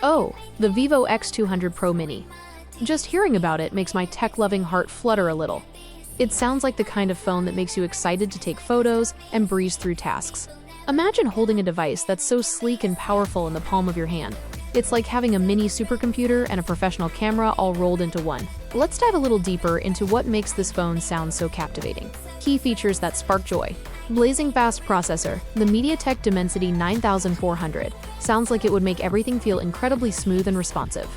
Oh, the Vivo X200 Pro Mini. Just hearing about it makes my tech-loving heart flutter a little. It sounds like the kind of phone that makes you excited to take photos and breeze through tasks. Imagine holding a device that's so sleek and powerful in the palm of your hand. It's like having a mini supercomputer and a professional camera all rolled into one. Let's dive a little deeper into what makes this phone sound so captivating. Key features that spark joy. Blazing fast processor, the MediaTek Dimensity 9400. Sounds like it would make everything feel incredibly smooth and responsive.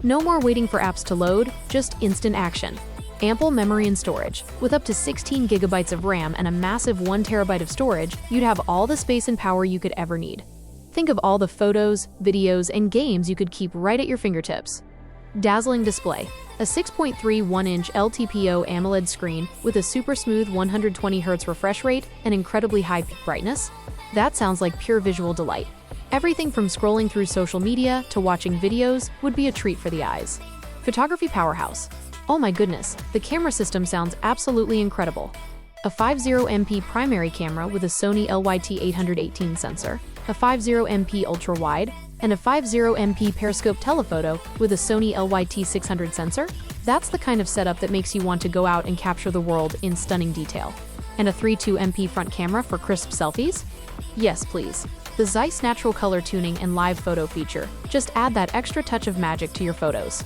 No more waiting for apps to load, just instant action. Ample memory and storage. With up to 16 gigabytes of RAM and a massive 1 terabyte of storage, you'd have all the space and power you could ever need. Think of all the photos, videos, and games you could keep right at your fingertips. Dazzling display. A 6.31-inch LTPO AMOLED screen with a super smooth 120Hz refresh rate and incredibly high peak brightness. That sounds like pure visual delight. Everything from scrolling through social media to watching videos would be a treat for the eyes. Photography powerhouse. Oh my goodness, the camera system sounds absolutely incredible. A 50MP primary camera with a Sony LYT-818 sensor, a 50MP ultra-wide, and a 50MP periscope telephoto with a Sony LYT-600 sensor? That's the kind of setup that makes you want to go out and capture the world in stunning detail. And a 32MP front camera for crisp selfies? Yes, please. The Zeiss natural color tuning and live photo feature just add that extra touch of magic to your photos.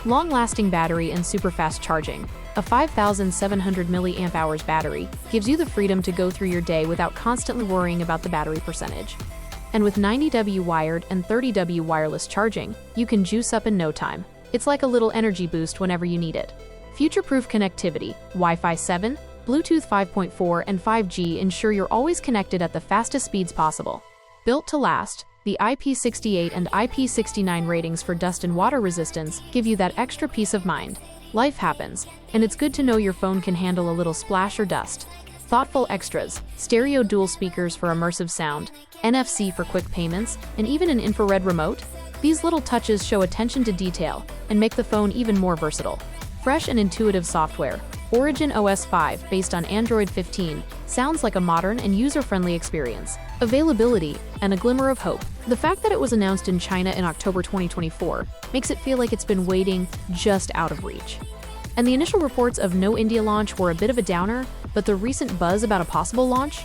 Long-lasting battery and super fast charging. A 5,700 mAh battery gives you the freedom to go through your day without constantly worrying about the battery percentage. And with 90W wired and 30W wireless charging, you can juice up in no time. It's like a little energy boost whenever you need it. Future-proof connectivity, Wi-Fi 7, Bluetooth 5.4, and 5G ensure you're always connected at the fastest speeds possible. Built to last, the IP68 and IP69 ratings for dust and water resistance give you that extra peace of mind. Life happens, and it's good to know your phone can handle a little splash or dust. Thoughtful extras, stereo dual speakers for immersive sound, NFC for quick payments, and even an infrared remote. These little touches show attention to detail and make the phone even more versatile. Fresh and intuitive software. Origin OS 5, based on Android 15, sounds like a modern and user-friendly experience. Availability and a glimmer of hope. The fact that it was announced in China in October 2024 makes it feel like it's been waiting just out of reach. And the initial reports of no India launch were a bit of a downer, but the recent buzz about a possible launch?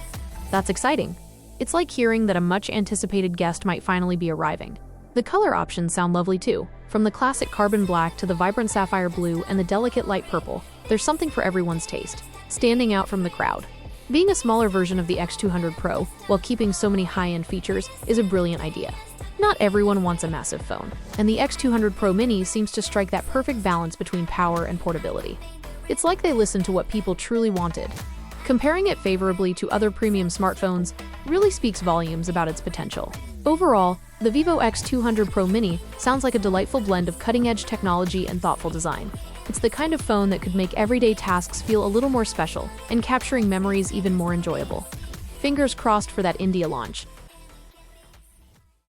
That's exciting. It's like hearing that a much-anticipated guest might finally be arriving. The color options sound lovely too. From the classic carbon black to the vibrant sapphire blue and the delicate light purple, there's something for everyone's taste, standing out from the crowd. Being a smaller version of the X200 Pro while keeping so many high-end features is a brilliant idea. Not everyone wants a massive phone, and the X200 Pro Mini seems to strike that perfect balance between power and portability. It's like they listened to what people truly wanted. Comparing it favorably to other premium smartphones really speaks volumes about its potential. Overall, the Vivo X200 Pro Mini sounds like a delightful blend of cutting-edge technology and thoughtful design. It's the kind of phone that could make everyday tasks feel a little more special and capturing memories even more enjoyable. Fingers crossed for that India launch.